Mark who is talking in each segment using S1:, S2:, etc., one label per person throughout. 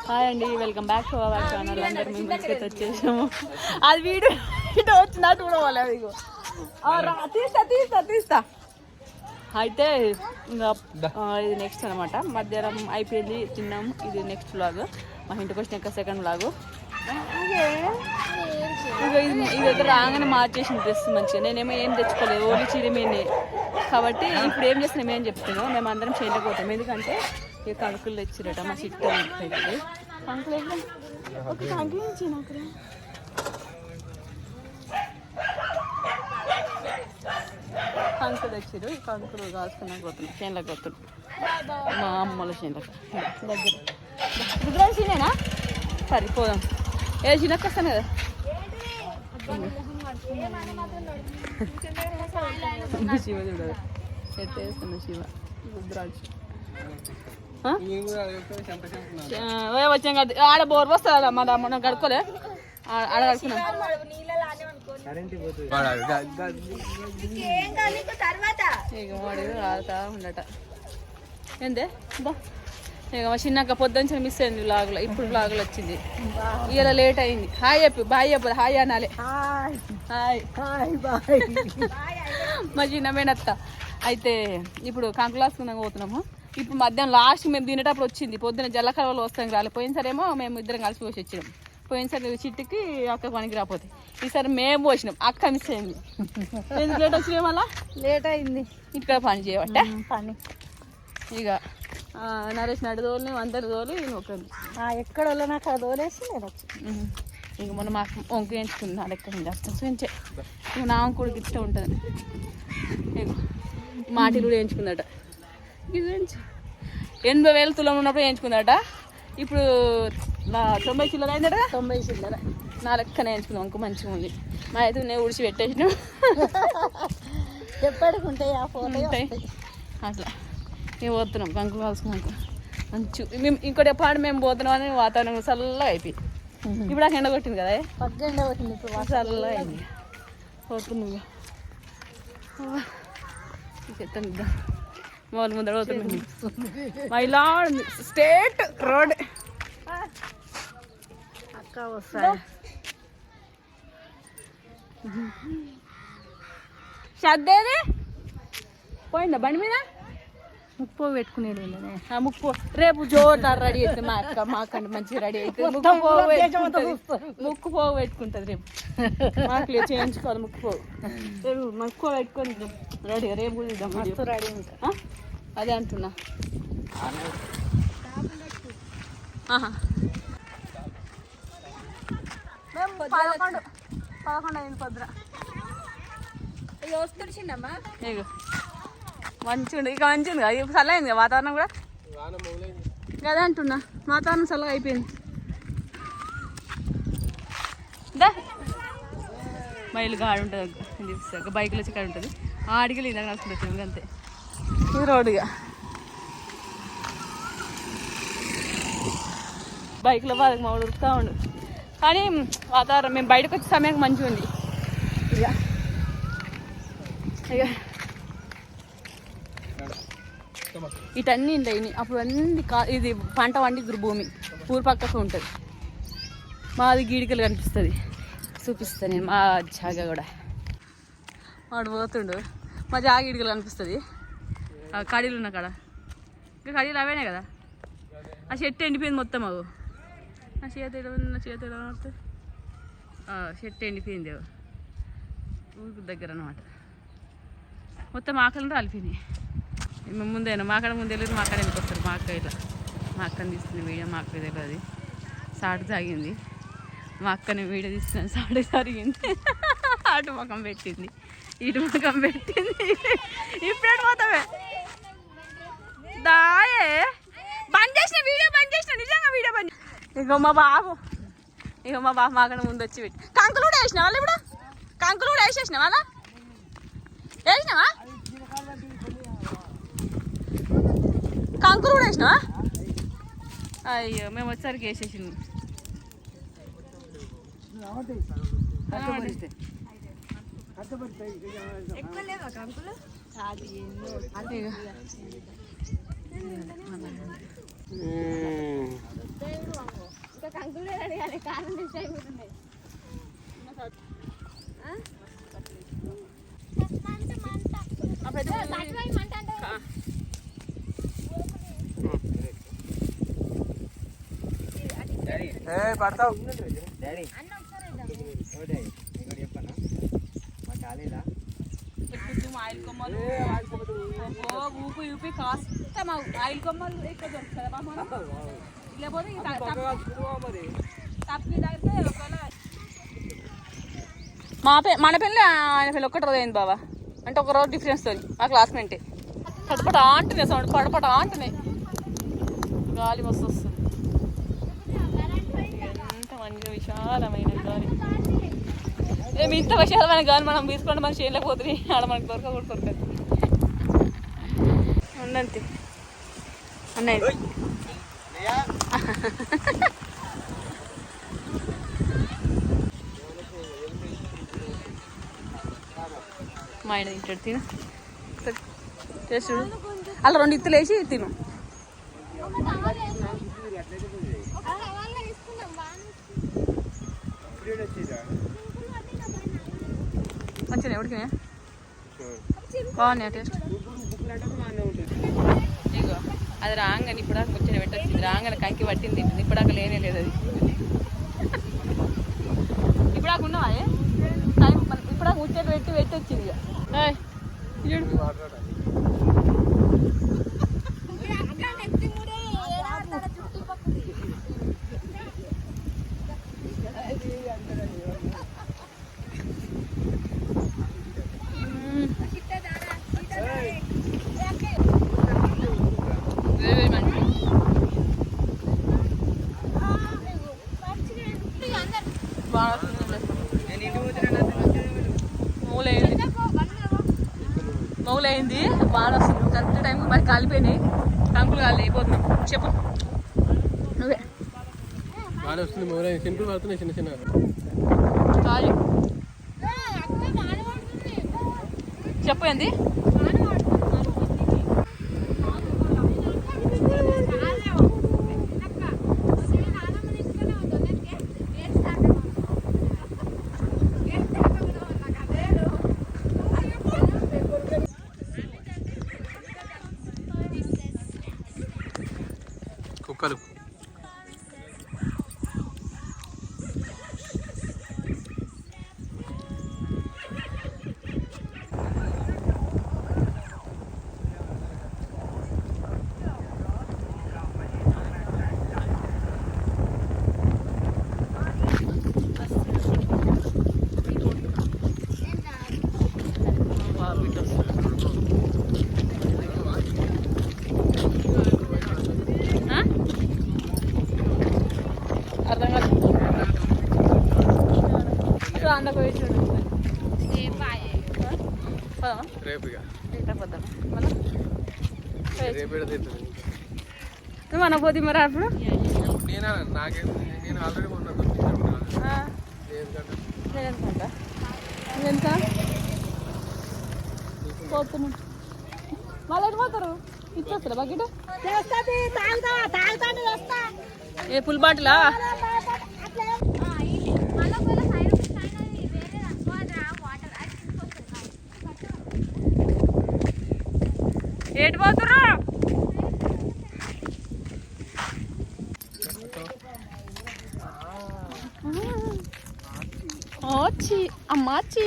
S1: Hi అండి, welcome back to our channel. అందరు మేము ముందుకైతే వచ్చేసాము. అది వీడియో ఇటు వచ్చినట్టు కూడా వాళ్ళది. తీస్తా అయితే ఇంకా ఇది నెక్స్ట్ అనమాట. మధ్యాహ్నం అయిపోయింది, తిన్నాము. ఇది నెక్స్ట్ వ్లాగ్. మా ఇంటికి వచ్చిన సెకండ్ వ్లాగ్. ఇక ఇది రాగానే మార్చేసిన డ్రెస్ మంచిగా. నేనేమో ఏం తెచ్చుకోలేదు, ఓన్లీ చీరమేనే కాబట్టి ఇప్పుడు ఏం చేస్తున్నాం ఏం చెప్తున్నాం. మేము అందరం చేయలేక పోతాం, ఎందుకంటే ఇక కంకులు తెచ్చిరట మా సిట్టు అయితే. కంకులు ఒక కంకులు ఇచ్చాను అక్కడ. కంకులు తెచ్చిరు, ఈ కంకులు కాసుకున్నాక పోతున్నాం. చేనులకు పోతున్నాం, మా అమ్మల చేనులకు దగ్గర. గుజరాత్ సీనేనా? సరే పోదాం. ఏ చిన్నకి వస్తాను కదా. శివ చూడదు ఎట్ వేస్తున్నా. శివ రుద్రాజ్ వచ్చాం కదా. ఆడ బోర్ వస్తుందా మనం కడుక్కోలే, ఆడ కడుక్కున్నాం. ఇక వాడు ఆడుతా ఉండట. ఏందే ఇక మా చిన్నక్క పొద్దున్న మిస్ అయింది వ్లాగులో. ఇప్పుడు వ్లాగులు వచ్చింది, ఇలా లేట్ అయింది. హాయ్ చెప్పు, బాయ్ చెప్పదు. హాయ్ అనాలి. హాయ్ మా చిన్న మేనత్త అయితే ఇప్పుడు కంకులాసుకున్నాక పోతున్నాము. ఇప్పుడు మధ్యాహ్నం లాస్ట్ మేము తినేటప్పుడు వచ్చింది. పొద్దున్న జల్లకలవలు వస్తాం రాలే. పోయినసారేమో మేము ఇద్దరం కలిసి పోసి వచ్చినాం. పోయినసారి చిట్టుకి అక్క పనికి రాకపోతే, ఈసారి మేము పోసినాం. అక్క మిస్ అయింది. ఎందుకు లేట్ వచ్చినాం? అలా
S2: లేట్ అయింది.
S1: ఇక్కడ పని చేయబట్టే
S2: పని.
S1: ఇక నరేష్ నడు తోలు, అందరు తోలు, ఒక
S2: ఎక్కడ వాళ్ళని అక్కడ తోలేసి నేను వచ్చి
S1: ఇక మొన్న మాకు వంకు వేయించుకుంది. నా లెక్క చేస్తాం చూపించే. ఇక నా వంకుడికి ఇష్టం ఉంటుంది. ఇక మాటిలు కూడా వేయించుకుందట. ఇది 80,000 తులం ఉన్నప్పుడు వేయించుకుందట. ఇప్పుడు నా 90 చిల్లర అయిందట.
S2: 90 చిల్లర
S1: నా లెక్కనే వేయించుకుందాం. వంకు మంచిగా ఉంది. మా అయితే నేను ఉడిచి పెట్టేసినాం.
S2: ఎప్పటికి ఉంటాయి ఆ ఫోన్ ఉంటాయి
S1: అట్లా. మేము పోతున్నాం కంకులు కాల్చుకున్నాక. మంచి మేము ఇంకోటి ఎప్పుడు మేము పోతున్నాం అని వాతావరణం చల్లగా అయిపోయి. ఇప్పుడు నాకు ఎండ కొట్టింది కదా,
S2: పక్క ఎండ కొట్టింది. ఇప్పుడు
S1: చల్లగా అయింది. పోతున్నాం చెప్తాను. మామూలు ముందర పోతున్నాం. మైలా స్టేట్ రోడ్
S2: అక్క వస్తాయి.
S1: సర్దేది పోయిందా బండి మీద?
S2: ముప్పు పెట్టుకునేది.
S1: ముక్కు రేపు జోరుదారు రెడీ అవుతుంది. మా అక్క మాకంటే మంచిగా రెడీ అవుతుంది. ముక్కు పోగు పెట్టుకుంటుంది రేపు. మాకు చేయించుకోవాలి ముక్కు పోగు. రేపు ముక్కు పెట్టుకొని రెడీ. రేపు
S2: మస్తు రెడీ ఉంటా.
S1: అదే అంటున్నా. మేము 11 అయింది పొద్దున.
S2: ఇక వస్తుంది చిన్నమ్మా.
S1: ఇక మంచిగా ఉంది. ఇక మంచిగా ఉంది. ఇక చల్లయింది కదా వాతావరణం కూడా. అదే అంటున్నా, వాతావరణం చల్లగా అయిపోయింది. మైలు గాడి ఉంటుంది, బైక్లో వచ్చి కాడ ఉంటుంది. ఆడికి ఇందాక నడుచుకుంటుంది అంతే. ఇది రోడ్డుగా బైక్లో వాళ్ళకి మా ఉడుకుతూ ఉండు. కానీ వాతావరణం మేము బయటకు వచ్చే సమయానికి మంచిగా ఉంది. ఇక ఇటన్నీ ఉంటాయి. అప్పుడు అన్ని ఇది పంట వండిద్దురు. భూమి ఊరు పక్కకు ఉంటుంది. మాది గీడికలు కనిపిస్తుంది. చూపిస్తాను నేను మా జాగా కూడా. వాడు పోతుండు. మా జాగా గీడికలు కనిపిస్తుంది. కడీలు ఉన్న కాడ. ఇంకా కడీలు అవేనే కదా. ఆ చెట్టు ఎండిపోయింది మొత్తం. అవు ఆ చేతిలో పడుతుంది. చెట్టు ఎండిపోయింది ఊరికి దగ్గర అన్నమాట. మొత్తం ఆకలి రాలిపోయినాయి. మేము ముందేనా మా అక్కడ ముందు వెళ్ళి మా అక్కడ ఎందుకు వస్తారు. మా అక్క ఇలా మా అక్కని తీసుకునే వీడియో మా అక్క తెలియదు. సాటు తాగింది. మా అక్కని వీడియో తీసుకున్నాను. సాటు జరిగింది. అటు ముఖం పెట్టింది, ఇటు ముఖం పెట్టింది. ఇప్పుడు పోతామే దాయే బంద్ చేసిన వీడియో బంద్ చేసిన. నిజంగా వీడియో బంద్. ఇక మా బాబు మా అక్కడ ముందు వచ్చి పెట్టి కంకులు కూడా వేసినా వాళ్ళు. ఇప్పుడు కంకులు కూడా వేసేసిన వాళ్ళ వేసినావా? కంకులు కూడా వేసినావా? అయ్యో మేము వచ్చేసరికి వేసేసింది.
S3: పడతావు
S1: ఆయిల్ కొమ్మలు ఊపి ఊపి కాస్త మా ఆయిల్ కొమ్మలు ఎక్కువ దొరుకుతుంది మనం లేకపోతే మన పెళ్ళి ఆయన పెళ్ళి ఒక్కటి రోజు అయింది బాబా అంటే ఒక రోజు డిఫరెన్స్ తోని మా క్లాస్మేట్ పటపట అంటున్నాయి సౌండ్ పడపట అంటున్నాయి గాలి మస్తు వస్తుంది ఎంత మంచిగా విశాలమైన గాలి ఏమి ఇంత విశాలమైన గాలి మనం తీసుకుంటే మనకి చేయలేకపోతుంది ఆడ మనకు దొరకదు ఉండంతే అన్నయ్య మా ఆయన తింటాడు తిను టేస్ట్ చూడు అలా 2 ఇత్తులు వేసి తిను మంచిగా ఎవరికి బాగున్నాయి టేస్ట్ ఇగో అది రాగానే ఇప్పుడు కొంచెం పెట్టొచ్చింది రాగానే కంకి పట్టింది తింటుంది ఇప్పుడు అక్కడ లేనే లేదు అది ఇప్పుడు అక్కడ ఉన్నావా టైం ఇప్పుడు ముచ్చట పెట్టి వచ్చింది ఇక మౌలైంది బాగా వస్తుంది కరెక్ట్ టైంకి మరి కాలిపోయినాయి కంకులు కాలి అయిపోతున్నాం చెప్పు నువ్వే
S3: బాగా వస్తుంది మౌలై సింపుల్ పడుతున్నాయి చిన్న చిన్న
S1: కాలి చెప్పు ఏంది
S3: కుక్కలు
S1: అర్థం కాదు అందుకు పోయి చూడు
S3: రేపు ఇక
S1: పోదాం మళ్ళీ
S3: రేపు
S1: నువ్వు అనపోతే మరి అప్పుడు
S3: నేను ఆల్రెడీ మొన్న
S1: నేనెంత నువ్వెంత పోతున్నావు మళ్ళీ ఎటు పోతారు ఇచ్చేస్తారా బకెట్ ఏ ఫుల్ బాటిలా ఏటు పోతురు వచ్చి అమ్మాచి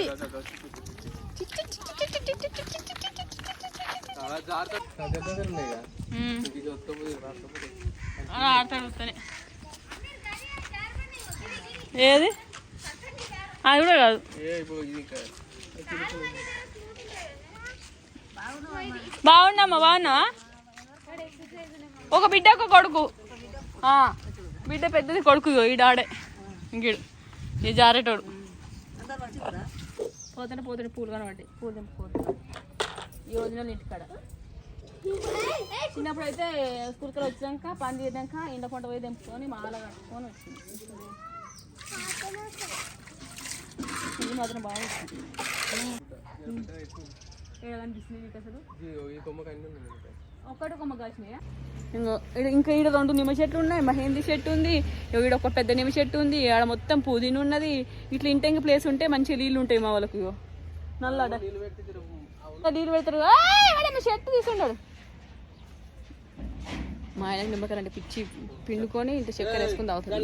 S1: ఆడతాడు వస్తానే ఏది అది కూడా కాదు బాగున్నామ్మా బాగున్నావా ఒక బిడ్డ ఒక కొడుకు బిడ్డ పెద్దది కొడుకు ఈడాడే ఇంకీడు ఈ జారేటోడు పోతానే పోతానే పూలు కనబట్టి పూలు తెంపుకోతాడు ఈ రోజున ఇంటికాడ చిన్నప్పుడు అయితే స్కూల్కి వచ్చాక పని చేసాక ఇంట్లో పంట పోయి తెంపుకొని మాల కట్టుకొని వచ్చింది ఇది మాత్రం బాగా వచ్చింది ఏడా కనిపిస్తుంది మీకు అసలు
S2: ఒకటి కొమ్మ కాసినాయా?
S1: ఇంకా ఈడ 2 నిమ్మ చెట్లు ఉన్నాయి, మహేంది చెట్టు ఉంది, ఈడ ఒక పెద్ద నిమ్మ చెట్టు ఉంది, ఆడ మొత్తం పుదీన ఉన్నది. ఇట్లా ఇంటెంగి ప్లేస్ ఉంటే మంచిగా నీళ్ళు ఉంటాయి మా వాళ్ళకి. ఇగో నల్లాడ నీళ్ళు పెడతారు. వాడేమో చెట్టు తీసుకున్నాడు. మా ఆయన నిమ్మకాయ అంటే పిచ్చి పిండుకొని ఇంత చక్కెర వేసుకుని తాగుతుంది.